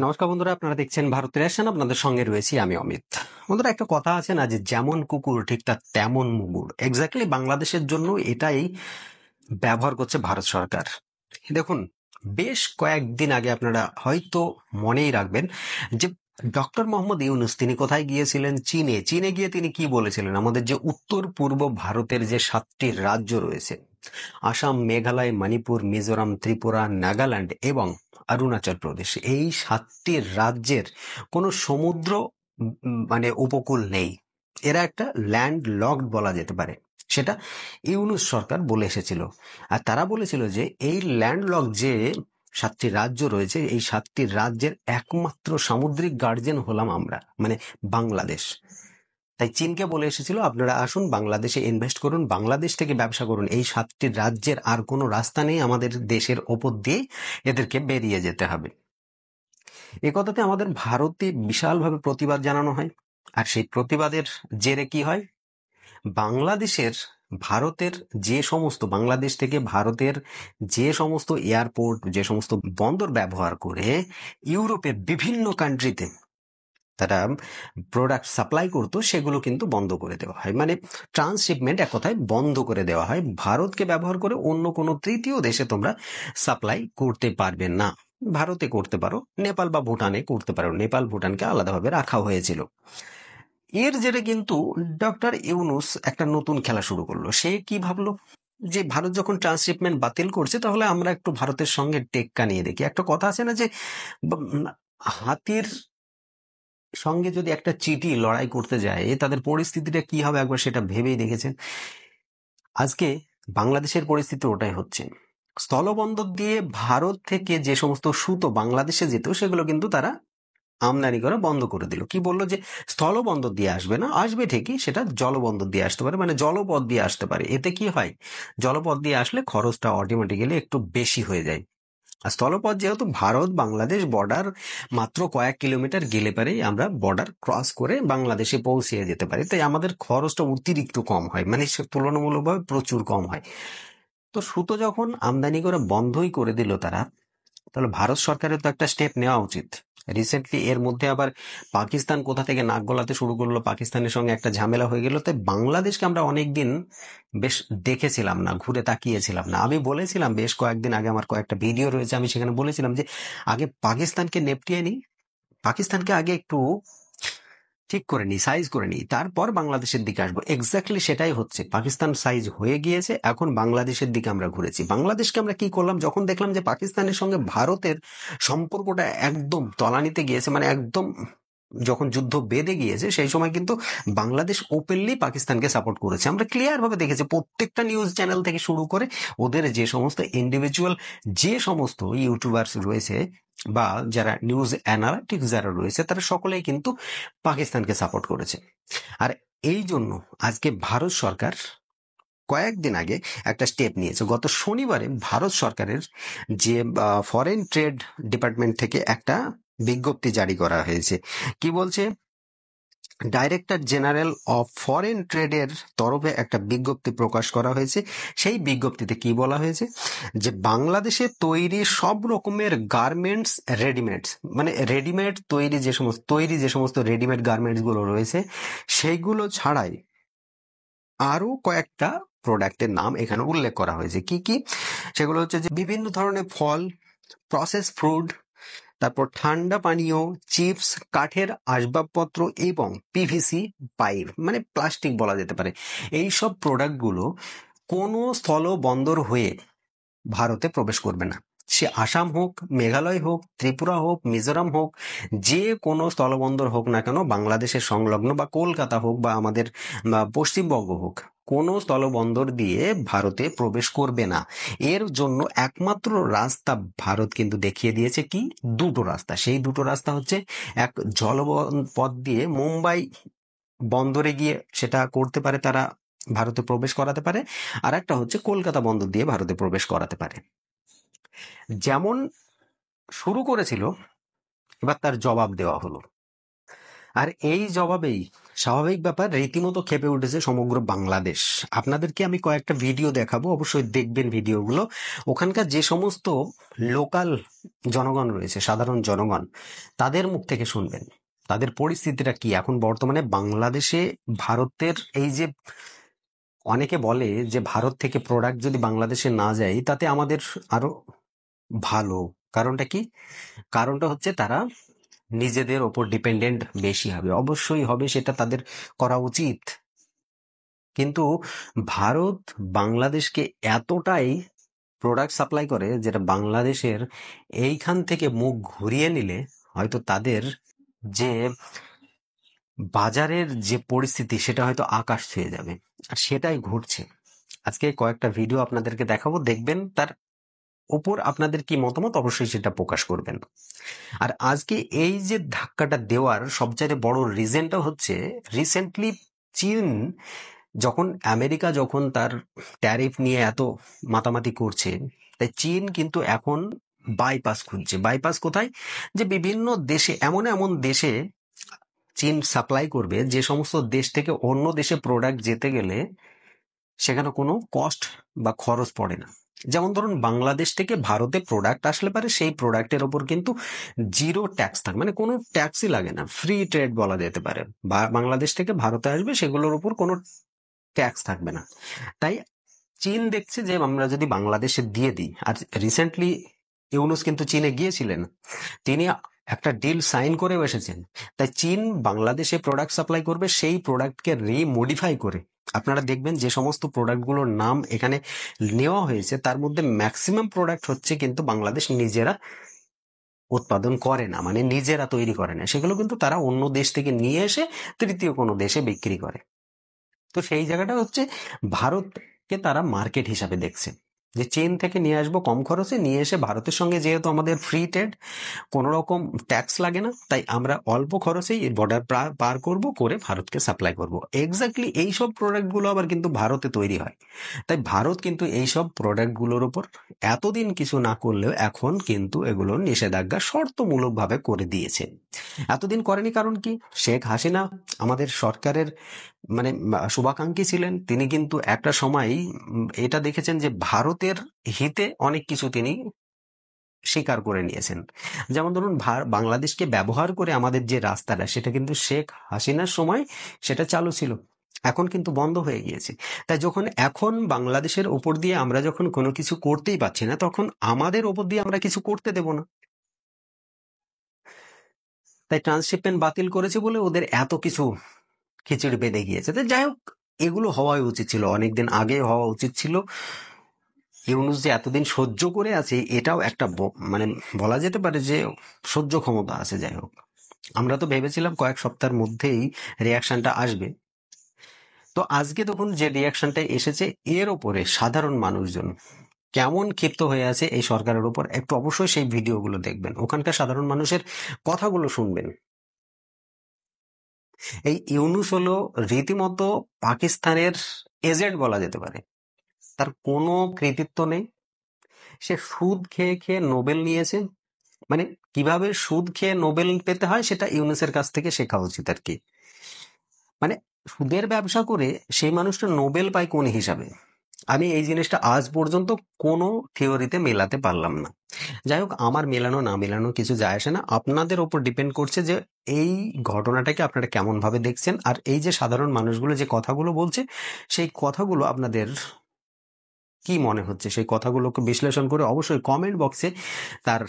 নমস্কার বন্ধুরা, আপনারা দেখছেন ভারতের অ্যাকশন। আপনাদের সঙ্গে রয়েছি আমি অমিত। বন্ধুরা, একটা কথা আছে না যে যেমন কুকুর ঠিক তার তেমন মুগুর। এক্স্যাক্টলি বাংলাদেশের জন্য এটাই ব্যবহার করছে ভারত সরকার। দেখুন, বেশ কয়েকদিন আগে আপনারা হয়তো মনেই রাখবেন যে ডক্টর মোহাম্মদ ইউনূস তিনি কোথায় গিয়েছিলেন? চীনে গিয়ে তিনি কি বলেছিলেন? আমাদের যে উত্তর পূর্ব ভারতের যে 7টি রাজ্য রয়েছে, আসাম, মেঘালয়, মণিপুর, মিজোরাম, ত্রিপুরা, নাগাল্যান্ড এবং অরুণাচল প্রদেশ, এই 7টি রাজ্যের কোনো সমুদ্র মানে উপকূল নেই। এরা একটা ল্যান্ড লকড বলা যেতে পারে। সেটা ইউনূস সরকার বলে এসেছিল। আর তারা বলেছিল যে এই ল্যান্ড লক যে 7টি রাজ্য রয়েছে, এই 7টি রাজ্যের একমাত্র সামুদ্রিক গার্জিয়ান হলাম আমরা, মানে বাংলাদেশ। তাই চীনকে বলে এসেছিল, আপনারা আসুন বাংলাদেশে ইনভেস্ট করুন, বাংলাদেশ থেকে ব্যবসা করুন। এই 7টি রাজ্যের আর কোনো রাস্তা নেই, আমাদের দেশের ওপর দিয়ে এদেরকে বেরিয়ে যেতে হবে। এ কথাতে আমাদের ভারতে বিশালভাবে প্রতিবাদ জানানো হয়। আর সেই প্রতিবাদের জেরে কি হয়? বাংলাদেশের ভারতের যে সমস্ত বাংলাদেশ থেকে ভারতের যে সমস্ত এয়ারপোর্ট, যে সমস্ত বন্দর ব্যবহার করে ইউরোপের বিভিন্ন কান্ট্রিতে তারা প্রোডাক্ট সাপ্লাই করতো, সেগুলো কিন্তু বন্ধ করে দেওয়া হয়। মানে ট্রান্সশিপমেন্ট এক কথায় বন্ধ করে দেওয়া হয়। ভারতকে ব্যবহার করে অন্য কোনো তৃতীয় দেশে তোমরা সাপ্লাই করতে পারবে না। ভারতে করতে পারো, নেপাল বা ভুটানে করতে পারো। নেপাল ভুটানকে আলাদাভাবে রাখা হয়েছিল। এর জেরে কিন্তু ডক্টর ইউনূস একটা নতুন খেলা শুরু করলো। সে কি ভাবলো যে ভারত যখন ট্রান্সশিপমেন্ট বাতিল করছে, তাহলে আমরা একটু ভারতের সঙ্গে টেক্কা নিয়ে দেখি। একটা কথা আছে না যে হাতির সঙ্গে যদি একটা চিটি লড়াই করতে যায়, তাদের পরিস্থিতিটা কি হবে একবার সেটা ভেবেই দেখেছেন। আজকে বাংলাদেশের পরিস্থিতি ওটাই হচ্ছে। স্থলবন্দর দিয়ে ভারত থেকে যে সমস্ত সুতো বাংলাদেশে যেত, সেগুলো কিন্তু তারা আমদানি করা বন্ধ করে দিল। কি বললো যে স্থলবন্দর দিয়ে আসবে না, আসবে ঠিকই, সেটা জলবন্দর দিয়ে আসতে পারে, মানে জলপথ দিয়ে আসতে পারে। এতে কি হয়, জলপথ দিয়ে আসলে খরচটা অটোমেটিক্যালি একটু বেশি হয়ে যায়। আর স্থলপথ যেহেতু ভারত বাংলাদেশ বর্ডার মাত্র কয়েক কিলোমিটার গেলে পারেই আমরা বর্ডার ক্রস করে বাংলাদেশে পৌঁছে যেতে পারি, তাই আমাদের খরচটা অতিরিক্ত কম হয়, মানে তুলনামূলকভাবে প্রচুর কম হয়। তো সুতো যখন আমদানি করে বন্ধই করে দিল তারা, তাহলে ভারত সরকারের তো একটা স্টেপ নেওয়া উচিত। রিসেন্টলি এর মধ্যে আবার পাকিস্তান কোথা থেকে নাক গলাতে শুরু করলো, পাকিস্তানের সঙ্গে একটা ঝামেলা হয়ে গেল। তাই বাংলাদেশকে আমরা অনেকদিন বেশ দেখেছিলাম না, ঘুরে তাকিয়েছিলাম না। আমি বলেছিলাম বেশ কয়েকদিন আগে, আমার কয়েকটা ভিডিও রয়েছে, আমি সেখানে বলেছিলাম যে আগে পাকিস্তানকে নেপটিয়ে নিই, পাকিস্তানকে আগে একটু ঠিক করে নিই, সাইজ করে নিই, তারপর বাংলাদেশের দিকে আসবো। এক্স্যাক্টলি সেটাই হচ্ছে। পাকিস্তান সাইজ হয়ে গিয়েছে, এখন বাংলাদেশের দিকে আমরা ঘুরেছি। বাংলাদেশকে আমরা কি করলাম, যখন দেখলাম যে পাকিস্তানের সঙ্গে ভারতের সম্পর্কটা একদম তলানিতে গিয়েছে, মানে একদম যখন যুদ্ধ বেঁধে গিয়েছে, সেই সময় কিন্তু বাংলাদেশ ওপেনলি পাকিস্তানকে সাপোর্ট করেছে। আমরা ক্লিয়ার ভাবে দেখেছি, প্রত্যেকটা নিউজ চ্যানেল থেকে শুরু করে ওদের যে সমস্ত ইন্ডিভিজুয়াল, যে সমস্ত ইউটিউবার্স রয়েছে বা যারা নিউজ অ্যানালিটিক্স যারা রয়েছে, তারা সকলেই কিন্তু পাকিস্তানকে সাপোর্ট করেছে। আর এই জন্য আজকে ভারত সরকার কয়েকদিন আগে একটা স্টেপ নিয়েছে। গত শনিবারে ভারত সরকারের যে ফরেন ট্রেড ডিপার্টমেন্ট থেকে একটা বিজ্ঞপ্তি জারি করা হয়েছে। কি বলছে? ডাইরেক্টর জেনারেল অফ ফরেন ট্রেডের তরফে একটা বিজ্ঞপ্তি প্রকাশ করা হয়েছে। সেই বিজ্ঞপ্তিতে কি বলা হয়েছে, যে বাংলাদেশে তৈরি সব রকমের গার্মেন্টস, রেডিমেডস, মানে রেডিমেড তৈরি যে সমস্ত রেডিমেড গার্মেন্টস গুলো রয়েছে, সেইগুলো ছাড়াই আরো কয়েকটা প্রোডাক্টের নাম এখানে উল্লেখ করা হয়েছে। কি কি সেগুলো হচ্ছে যে বিভিন্ন ধরনের ফল, প্রসেস ফুড, তারপর ঠান্ডা পানীয়, চিপস, কাঠের আসবাবপত্র এবং পিভিসি পাইপ, মানে প্লাস্টিক বলা যেতে পারে। এই সব প্রোডাক্টগুলো কোনো স্থল বন্দর হয়ে ভারতে প্রবেশ করবে না। সে আসাম হোক, মেঘালয় হোক, ত্রিপুরা হোক, মিজোরাম হোক, যে কোনো স্থলবন্দর হোক না কেন, বাংলাদেশের সংলগ্ন বা কলকাতা হোক বা আমাদের পশ্চিমবঙ্গ হোক, কোনো স্থলবন্দর দিয়ে ভারতে প্রবেশ করবে না। এর জন্য একমাত্র রাস্তা ভারত কিন্তু দেখিয়ে দিয়েছে। কি? দুটো রাস্তা। সেই দুটো রাস্তা হচ্ছে, এক জলপথ দিয়ে মুম্বাই বন্দরে গিয়ে সেটা করতে পারে, তারা ভারতে প্রবেশ করাতে পারে, আর একটা হচ্ছে কলকাতা বন্দর দিয়ে ভারতে প্রবেশ করাতে পারে। যেমন শুরু করেছিল, এবার তার জবাব দেওয়া হলো। আর এই জবাবেই স্বাভাবিক ব্যাপার, রীতিমতো ক্ষেপে উঠেছে সমগ্র বাংলাদেশ। আপনাদেরকে আমি কয়েকটা ভিডিও দেখাবো, অবশ্যই দেখবেন ভিডিওগুলো। ওখানকার যে সমস্ত লোকাল জনগণ রয়েছে, সাধারণ জনগণ, তাদের মুখ থেকে শুনবেন তাদের পরিস্থিতিটা কি এখন বর্তমানে বাংলাদেশে। ভারতের এই যে অনেকে বলে যে ভারত থেকে প্রোডাক্ট যদি বাংলাদেশে না যায় তাতে আমাদের আরো ভালো, কারণটা কি? কারণটা হচ্ছে তারা নিজেদের ওপর ডিপেন্ডেন্ট বেশি হবে, অবশ্যই হবে, সেটা তাদের করা উচিত। কিন্তু ভারত বাংলাদেশকে এতটাই প্রোডাক্ট সাপ্লাই করে যেটা বাংলাদেশের এইখান থেকে মুখ ঘুরিয়ে নিলে হয়তো তাদের যে বাজারের যে পরিস্থিতি সেটা হয়তো আকাশ ছুঁয়ে যাবে, আর সেটাই ঘটছে। আজকে কয়েকটা ভিডিও আপনাদেরকে দেখাবো, দেখবেন, তার উপর আপনাদের কি মতামত অবশ্যই সেটা প্রকাশ করবেন। আর আজকে এই যে ধাক্কাটা দেওয়ার সবচাইতে বড় রিজনটা হচ্ছে রিসেন্টলি চীন যখন আমেরিকা যখন তার ট্যারিফ নিয়ে এত মাতামাতি করছে, তাই চীন কিন্তু এখন বাইপাস খুঁজছে। বাইপাস কোথায়? যে বিভিন্ন দেশে, এমন এমন দেশে চীন সাপ্লাই করবে যে সমস্ত দেশ থেকে অন্য দেশে প্রোডাক্ট যেতে গেলে সেখানে কোনো কস্ট বা খরচ পড়ে না। যেমন ধরুন বাংলাদেশ থেকে ভারতে প্রোডাক্ট আসলে পারে, সেই প্রোডাক্টের ওপর কিন্তু জিরো ট্যাক্স থাকে, মানে কোনো ট্যাক্সই লাগে না, ফ্রি ট্রেড বলা যেতে পারে। বাংলাদেশ থেকে ভারতে আসবে সেগুলোর উপর কোনো ট্যাক্স থাকবে না। তাই চীন দেখছে যে আমরা যদি বাংলাদেশে দিয়ে দিই, আর রিসেন্টলি ইউনুস কিন্তু চীনে গিয়েছিলেন, তিনি একটা ডিল সাইন করেও এসেছেন। তাই চীন বাংলাদেশে প্রোডাক্ট সাপ্লাই করবে, সেই প্রোডাক্টকে রিমোডিফাই করে। আপনারা দেখবেন যে সমস্ত প্রোডাক্টগুলোর নাম এখানে নেওয়া হয়েছে তার মধ্যে ম্যাক্সিমাম প্রোডাক্ট হচ্ছে কিন্তু বাংলাদেশ নিজেরা উৎপাদন করে না, মানে নিজেরা তৈরি করে না, সেগুলো কিন্তু তারা অন্য দেশ থেকে নিয়ে এসে তৃতীয় কোনো দেশে বিক্রি করে। তো সেই জায়গাটা হচ্ছে ভারতকে তারা মার্কেট হিসাবে দেখছে, যে চীন থেকে নিয়ে আসবো কম খরচে, নিয়ে এসে ভারতের সঙ্গে যেহেতু আমাদের ফ্রি ট্রেড, কোনো রকম ট্যাক্স লাগে না, তাই আমরা অল্প খরচেই বর্ডার পার করব, করে ভারতকে সাপ্লাই করব। এক্স্যাক্টলি এইসব প্রোডাক্টগুলো আবার কিন্তু ভারতে তৈরি হয়। তাই ভারত কিন্তু এইসব প্রোডাক্টগুলোর উপর এতদিন কিছু না করলেও এখন কিন্তু এগুলো নিষেধাজ্ঞা শর্তমূলকভাবে করে দিয়েছে। এতদিন করেনি কারণ কি? শেখ হাসিনা আমাদের সরকারের মানে শুভাকাঙ্ক্ষী ছিলেন। তিনি কিন্তু একটা সময় এটা দেখেছেন যে ভারতের হিতে অনেক কিছু তিনি স্বীকার করে নিয়েছেন। যেমন ধরুন বাংলাদেশকে ব্যবহার করে আমাদের যে রাস্তাটা, সেটা কিন্তু শেখ হাসিনার সময় সেটা চালু ছিল, এখন কিন্তু বন্ধ হয়ে গিয়েছে। তাই যখন এখন বাংলাদেশের ওপর দিয়ে আমরা যখন কোনো কিছু করতেই পারছি না, তখন আমাদের ওপর দিয়ে আমরা কিছু করতে দেব না। তাই ট্রান্সশিপমেন্ট বাতিল করেছে বলে ওদের এত কিছু খিচুড়ি বেঁধে গিয়েছে। তো যাই হোক, এগুলো হওয়াই উচিত ছিল, অনেকদিন আগে হওয়া উচিত ছিল। ইউনুস যে এতদিন সহ্য করে আছে, এটাও একটা মানে বলা যেতে পারে যে সহ্য ক্ষমতা আছে। যাই হোক, আমরা তো ভেবেছিলাম কয়েক সপ্তাহের মধ্যেই রিয়াকশনটা আসবে। তো আজকে তখন যে রিয়াকশনটা এসেছে, এর ওপরে সাধারণ মানুষজন কেমন ক্ষিপ্ত হয়ে আছে এই সরকারের উপর, একটু অবশ্যই সেই ভিডিওগুলো দেখবেন, ওখানকার সাধারণ মানুষের কথাগুলো শুনবেন। এই ইউনুস হলো রীতিমতো পাকিস্তানের এজেন্ট বলা যেতে পারে। তার কোনো কৃতিত্ব নেই। সে সুদ খেয়ে খেয়ে নোবেল নিয়েছে। মানে কিভাবে সুদ খেয়ে নোবেল পেতে হয় সেটা ইউনুসের কাছ থেকে শেখা উচিত আর কি। মানে সুদের ব্যবসা করে সেই মানুষটা নোবেল পায় কোন হিসাবে? আমি এই জিনিসটা আজ পর্যন্ত কোনো থিওরিতে মেলাতে পারলাম না। যাই হোক, আমার মেলানো না মেলানো কিছু যায় আসে না, আপনাদের ওপর ডিপেন্ড করছে যে এই ঘটনাটাকে আপনারা কেমন ভাবে দেখছেন, আর এই যে সাধারণ মানুষগুলো যে কথাগুলো বলছে সেই কথাগুলো আপনাদের কি মনে হচ্ছে, সেই কথাগুলোকে বিশ্লেষণ করে অবশ্যই কমেন্ট বক্সে তার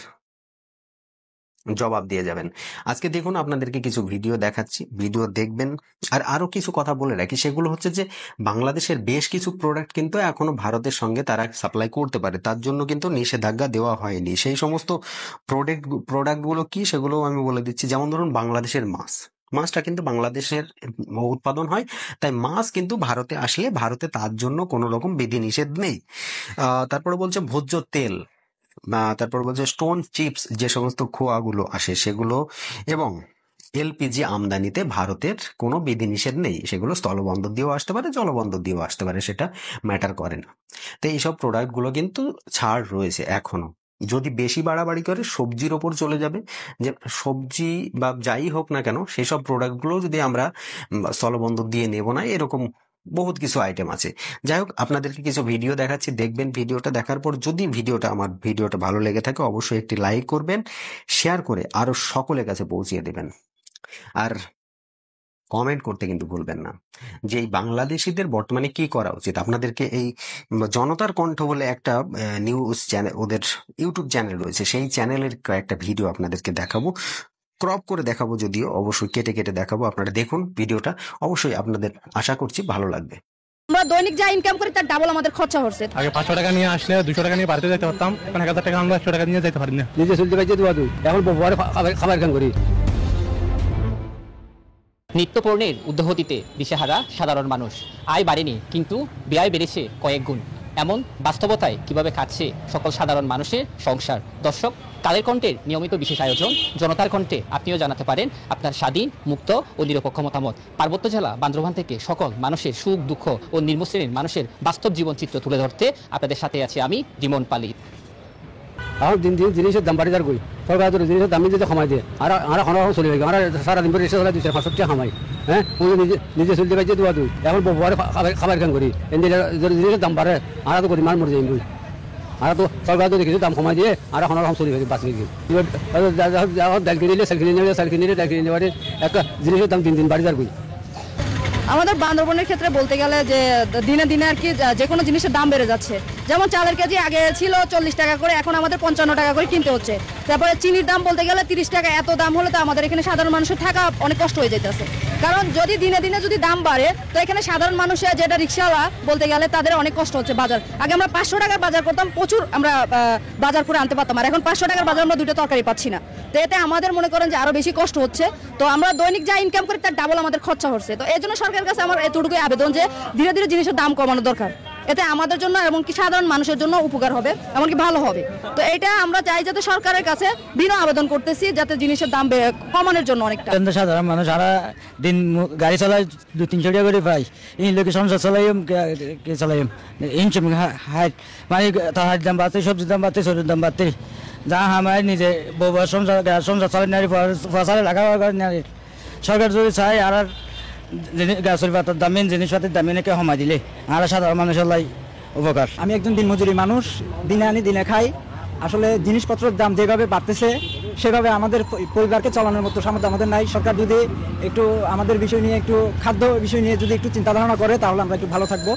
জবাব দিয়ে যাবেন। আজকে দেখুন, আপনাদেরকে কিছু ভিডিও দেখাচ্ছি, ভিডিও দেখবেন। আর আরো কিছু কথা বলে রাখি, সেগুলো হচ্ছে যে বাংলাদেশের বেশ কিছু প্রোডাক্ট কিন্তু এখনো ভারতের সঙ্গে তারা সাপ্লাই করতে পারে, তার জন্য কিন্তু নিষেধাজ্ঞা দেওয়া হয়নি। সেই সমস্ত প্রোডাক্টগুলো কি সেগুলো আমি বলে দিচ্ছি। যেমন ধরুন বাংলাদেশের মাছটা কিন্তু বাংলাদেশের উৎপাদন হয়, তাই মাছ কিন্তু ভারতে আসলে ভারতে তার জন্য কোনো রকম বিধিনিষেধ নেই। তারপরে বলছে ভোজ্য তেল, তারপর বলছে স্টোন চিপস, যে সমস্ত খোয়াগুলো আসে সেগুলো, এবং এলপিজি আমদানিতে ভারতের কোনো বিধিনিষেধ নেই, সেগুলো স্থলবন্দর দিয়েও আসতে পারে, জলবন্দর দিয়েও আসতে পারে, সেটা ম্যাটার করে না। তো এইসব প্রোডাক্টগুলো কিন্তু ছাড় রয়েছে এখনো। যদি বেশি বাড়াবাড়ি করে সবজির ওপর চলে যাবে, যে সবজি বা যাই হোক না কেন সেসব প্রোডাক্টগুলো যদি আমরা স্থলবন্দর দিয়ে নেব না, এরকম বহুত কিছু আইটেম আছে। যাই হোক, আপনাদেরকে কিছু ভিডিও দেখাচ্ছি, দেখবেন। ভিডিওটা দেখার পর যদি আমার ভিডিওটা ভালো লেগে থাকে অবশ্যই একটি লাইক করবেন, শেয়ার করে আরো সকলের কাছে পৌঁছিয়ে দেবেন। আর কমেন্ট করতে কিন্তু ভুলবেন না যে এই বাংলাদেশিদের বর্তমানে কি করা উচিত। আপনাদেরকে এই জনতার কণ্ঠ বলে একটা নিউজ চ্যানেল, ওদের ইউটিউব চ্যানেল রয়েছে, সেই চ্যানেলের কয়েকটা ভিডিও আপনাদেরকে দেখাবো, ক্রপ করে দেখাবো, যদিও অবশ্যই কেটে কেটে দেখাবো। আপনারা দেখুন ভিডিওটা, অবশ্যই আপনাদের আশা করছি ভালো লাগবে। আমরা দৈনিক যা ইনকাম করি তার ডাবল আমাদের খরচা হচ্ছে। আগে 500 টাকা নিয়ে আসলে 200 টাকা নিয়ে বাড়িতে যেতে পারতাম, এখন 1000 টাকা আমরা 100 টাকা নিয়ে যেতে পারি না। নিজে চলতে পারছি দুই এখন খাবার খান করি। নিত্যপণ্যের ঊর্ধ্বগতিতে দিশেহারা সাধারণ মানুষ, আয় বাড়েনি কিন্তু ব্যয় বেড়েছে কয়েক গুণ। এমন বাস্তবতায় কিভাবে কাটছে সকল সাধারণ মানুষের সংসার? দর্শক, কালের কণ্ঠের নিয়মিত বিশেষ আয়োজন জনতার কণ্ঠে আপনিও জানাতে পারেন আপনার স্বাধীন, মুক্ত ও নিরপেক্ষ মতামত। পার্বত্য জেলা বান্দরবান থেকে সকল মানুষের সুখ দুঃখ ও নিম্ন শ্রেণীর মানুষের বাস্তব জীবন চিত্র তুলে ধরতে আপনাদের সাথে আছি আমি, রিমন পালিত। এখন দিন দিন জিনিসের দাম বাড়ি যার কই, সরকার জিনিসের দাম যদি কমাই দিয়ে আর এখন চলে যাবে। আমরা সারাদিন পরে 200-500 টাকা খামাই, হ্যাঁ নিজে চলতে পারছি দুই এখন খাবার খান করি। জিনিসের দাম বাড়ে আর তো করি মার মরে যাই বই, আর তো সরকার তো দেখেছি দাম কমাই দিয়ে আর এখন চলে যাবে বাঁচি গিয়ে। ডাল কিনে নিলে সাল কিনে নিলে ডাল কিনে নিলে একটা জিনিসের দাম দিন দিন বাড়ি যার কই। আমাদের বান্দরবনের ক্ষেত্রে বলতে গেলে যে দিনে দিনে আর কি যে কোনো জিনিসের দাম বেড়ে যাচ্ছে। যেমন চালের কেজি আগে ছিল 40 টাকা করে, এখন আমাদের 55 টাকা করে কিনতে হচ্ছে। তারপরে চিনির দাম বলতে গেলে 30 টাকা। এত দাম হলে তো আমাদের এখানে সাধারণ মানুষের থাকা অনেক কষ্ট হয়ে যেতেছে। কারণ যদি দিনে দিনে যদি দাম বাড়ে তো এখানে সাধারণ মানুষের, যেটা রিক্সাওয়ালা বলতে গেলে তাদের অনেক কষ্ট হচ্ছে। বাজার আগে আমরা 500 টাকার বাজার করতাম, প্রচুর আমরা বাজার করে আনতে পারতাম, আর এখন 500 টাকার বাজার আমরা 2টা তরকারি পাচ্ছি না। তো এতে আমাদের মনে করেন যে আরো বেশি কষ্ট হচ্ছে। তো আমরা দৈনিক যা ইনকাম করি তার ডাবল আমাদের খরচা হচ্ছে। তো এই জন্য সরকারের কাছে আমার এতটুকুই আবেদন যে ধীরে ধীরে জিনিসের দাম কমানো দরকার। এতে আমাদের জন্য এমনকি সাধারণ মানুষের জন্য উপকার হবে, এমনকি ভালো হবে। তো এটা আমরা চাই যাতে সরকারের কাছে বিনা আবেদন করতেছি যাতে জিনিসের দাম কমানোর জন্য অনেকটা। সাধারণ মানুষ সারা দিন গাড়ি চালায় 200-300 টাকা করে পাই, এই লোকে সংসার চালাইম চালাইম ইনকাম হাইট মানে তাহার দাম বাড়তে, সবজির দাম বাড়তে, সবজির দাম বাড়তে, যা আমার নিজে বউবার সংসার চালাই নারী চালাই লাগা নারী। সরকার যদি চাই আর গাছের পাতার দামিন জিনিসপাতির দামিন একে কমাই দিলে আর সাধারণ মানুষের লাই উপকার। আমি একজন দিনমজুরি মানুষ, দিনে আনি দিনে খাই। আসলে জিনিসপত্রের দাম যেভাবে বাড়তেছে সেভাবে আমাদের পরিবারকে চালানোর মতো সামর্থ্য আমাদের নাই। সরকার যদি একটু আমাদের বিষয় নিয়ে, একটু খাদ্য বিষয় নিয়ে যদি একটু চিন্তা ধারণা করে তাহলে আমরা একটু ভালো থাকবো।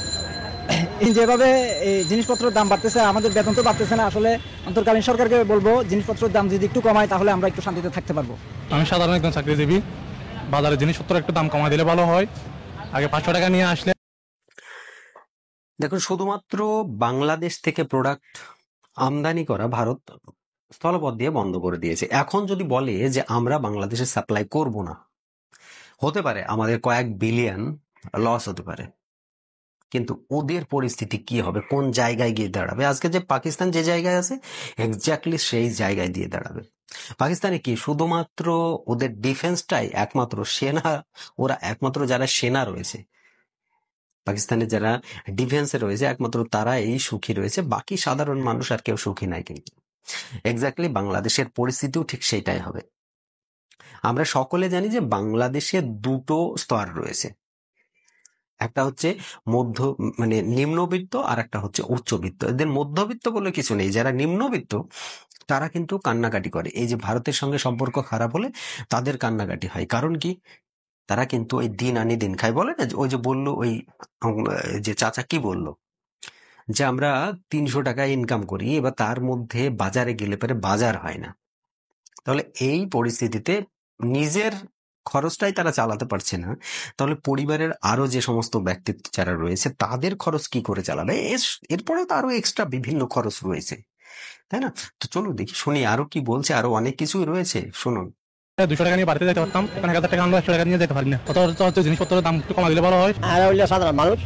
যেভাবে এই জিনিসপত্রের দাম বাড়তেছে, আমাদের বেতন তো বাড়তেছে না। আসলে অন্তর্কালীন সরকারকে বলবো জিনিসপত্রের দাম যদি একটু কমায় তাহলে আমরা একটু শান্তিতে থাকতে পারবো। আমি সাধারণ একজন চাকরিজীবী, বাজারে জিনিসপত্র একটু দাম কমাই দিলে ভালো হয়। আগে 500 টাকা নিয়ে আসলে। দেখুন, শুধুমাত্র বাংলাদেশ থেকে প্রোডাক্ট আমদানি করা ভারত স্থলপথ দিয়ে বন্ধ করে দিয়েছে। এখন যদি বলে যে আমরা বাংলাদেশে সাপ্লাই করব না, হতে পারে আমাদের কয়েক বিলিয়ন লস হতে পারে, কিন্তু ওদের পরিস্থিতি কি হবে, কোন জায়গায় গিয়ে দাঁড়াবে? আজকে যে পাকিস্তান যে জায়গায় আছে এক্স্যাক্টলি সেই জায়গায় দিয়ে দাঁড়াবে। পাকিস্তানে কি শুধুমাত্র ওদের ডিফেন্সটাই একমাত্র সেনা, ওরা একমাত্র যারা সেনা রয়েছে পাকিস্তানের, যারা ডিফেন্সে রয়েছে একমাত্র তারাই সুখী রয়েছে, বাকি সাধারণ মানুষ আর কেউ সুখী নাই। কিন্তু এক্স্যাক্টলি বাংলাদেশের পরিস্থিতিও ঠিক সেইটাই হবে। আমরা সকলে জানি যে বাংলাদেশে দুটো স্তর রয়েছে, একটা হচ্ছে মানে নিম্নবিত্ত, আর একটা হচ্ছে উচ্চবিত্ত। এদের মধ্যবিত্ত বলে কিছু নেই। যারা নিম্নবিত্ত তারা কিন্তু কান্নাকাটি করে, এই যে ভারতের সঙ্গে সম্পর্ক খারাপ হলে তাদের কান্নাকাটি হয়। কারণ কি, তারা কিন্তু ওই দিন আনি দিন খায়। বলে না, ওই যে বললো ওই যে চাচা কি বললো যে আমরা 300 টাকা ইনকাম করি, এবার তার মধ্যে বাজারে গেলে পরে বাজার হয় না। তাহলে এই পরিস্থিতিতে নিজের খরচটাই তারা চালাতে পারছে না, তাহলে পরিবারের আরো যে সমস্ত ব্যক্তিত্ব যারা রয়েছে তাদের খরচ কি করে চালাবে? এরপরে তো আরো এক্সট্রা বিভিন্ন খরচ রয়েছে, তাই না? তো চলো দেখি, শুনি আরো কি বলছে। আরো অনেক কিছুই রয়েছে, শুনুন। 200 টাকা নিয়ে বাড়িতে যেতে পারতাম, এখন 1000 টাকা আমরা 100 টাকা নিয়ে যেতে পারি না। অত জিনিসপত্রের দাম একটু কমা দিলে ভালো হয়। আর হইলে সাধারণ মানুষ,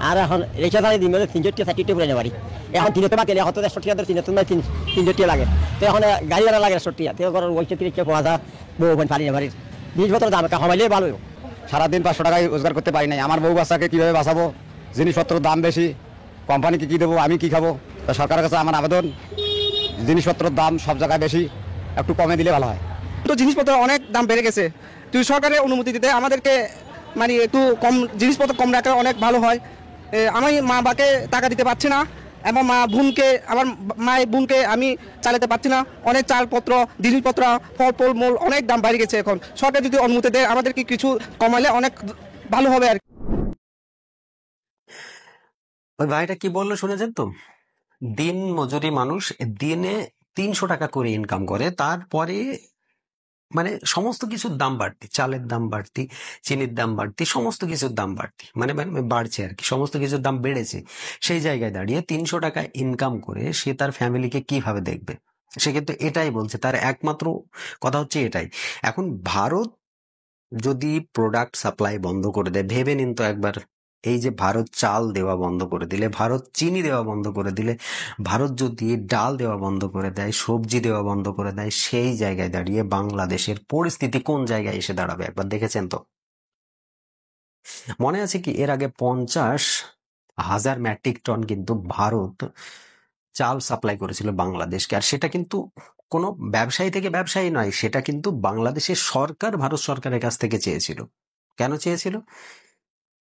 আর এখন রিক্সা চালাই দিন 300 টাকা 40 টাকা করে নেওয়ারি। এখন 300 টাকা গেলে হয়তো 100 টাকা 300 টাকা লাগে। তো এখন গাড়ি ভাড়া লাগে 100 টাকা, তো ওই 30 টাকা পাওয়া যায় বউ বোন পারি না বাড়ির জিনিসপত্রের দাম কমাইলে ভালো। সারাদিন 500 টাকায় রোজগার করতে পারি নাই, আমার বউ বাচ্চাকে কিভাবে বাঁচাবো? জিনিসপত্রের দাম বেশি, কোম্পানিকে কি দেবো, আমি কি খাবো? তো সরকারের কাছে আমার আবেদন জিনিসপত্রের দাম সব জায়গায় বেশি, একটু কমে দিলে ভালো হয়। তো জিনিসপত্র অনেক দাম বেড়ে গেছে, তুই সরকারের অনুমতি দিতে আমাদেরকে মানে একটু কম জিনিসপত্র কম রাখলে অনেক ভালো হয়। আমি মা বাবাকে টাকা দিতে পারছি না, এবং আমার মায়ের বোনকে আমি চালাতে পারছি না। অনেক চালপত্র, জিনিসপত্র, ফল মূল অনেক দাম বেড়ে গেছে। এখন সরকার যদি অনুমতি দেয় আমাদেরকে কিছু কমালে অনেক ভালো হবে আর কি। ওই ভাইটা কি বললো শুনেছেন তো? দিন মজুরি মানুষ দিনে 300 টাকা করে ইনকাম করে, তারপরে মানে সমস্ত কিছুর দাম বাড়তি, চালের দাম বাড়তি, চিনির দাম বাড়তি, সমস্ত কিছুর দাম বাড়তি, মানে বাড়ছে আর কি, সমস্ত কিছুর দাম বেড়েছে। সেই জায়গায় দাঁড়িয়ে 300 টাকা ইনকাম করে সে তার ফ্যামিলিকে কিভাবে দেখবে? সে কিন্তু এটাই বলছে, তার একমাত্র কথা হচ্ছে এটাই। এখন ভারত যদি প্রোডাক্ট সাপ্লাই বন্ধ করে দেয়, ভেবে নিন তো একবার, এই যে ভারত চাল দেওয়া বন্ধ করে দিলে, ভারত চিনি দেওয়া বন্ধ করে দিলে, ভারত যদি ডাল দেওয়া বন্ধ করে দেয়, সবজি দেওয়া বন্ধ করে দেয়, সেই জায়গায় দাঁড়িয়ে বাংলাদেশের পরিস্থিতি কোন জায়গায় এসে দাঁড়াবে একবার দেখেছেন তো? মনে আছে কি এর আগে 50,000 মেট্রিক টন কিন্তু ভারত চাল সাপ্লাই করেছিল বাংলাদেশকে, আর সেটা কিন্তু কোনো ব্যবসায়ী থেকে ব্যবসায়ী নয়, সেটা কিন্তু বাংলাদেশের সরকার ভারত সরকারের কাছ থেকে চেয়েছিল। কেন চেয়েছিল?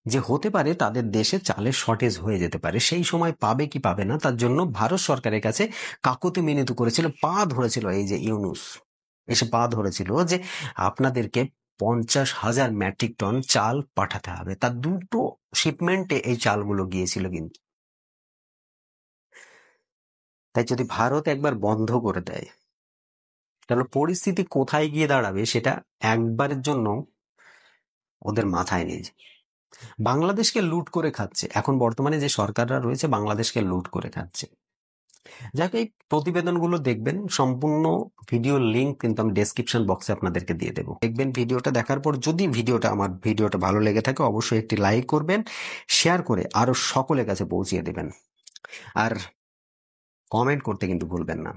যে হতে পারে তাদের দেশে চালের শর্টেজ হয়ে যেতে পারে, সেই সময় পাবে কি পাবে না তার জন্য ভারত সরকারের কাছে কাকুতি মিনতি করেছিল, পা ধরেছিল। এই যে ইউনূস এসে পা ধরেছিল যে আপনাদেরকে 50,000 মেট্রিক টন চাল পাঠাতে হবে, তার 2টো শিপমেন্টে এই চালগুলো গিয়েছিল। কিন্তু তাই যদি ভারত একবার বন্ধ করে দেয় তাহলে পরিস্থিতি কোথায় গিয়ে দাঁড়াবে সেটা একবারের জন্য ওদের মাথায় নেই। বাংলাদেশকে লুট করে খাচ্ছে এখন বর্তমানে যে সরকাররা রয়েছে, বাংলাদেশকে লুট করে খাচ্ছে। যাকে এই প্রতিবেদনগুলো দেখবেন, সম্পূর্ণ ভিডিও লিংক কিন্তু আমি ডেসক্রিপশন বক্সে আপনাদেরকে দিয়ে দেবো। দেখবেন ভিডিওটা দেখার পর যদি আমার ভিডিওটা ভালো লেগে থাকে অবশ্যই একটি লাইক করবেন, শেয়ার করে আরো সকলের কাছে পৌঁছিয়ে দেবেন, আর কমেন্ট করতে কিন্তু ভুলবেন না।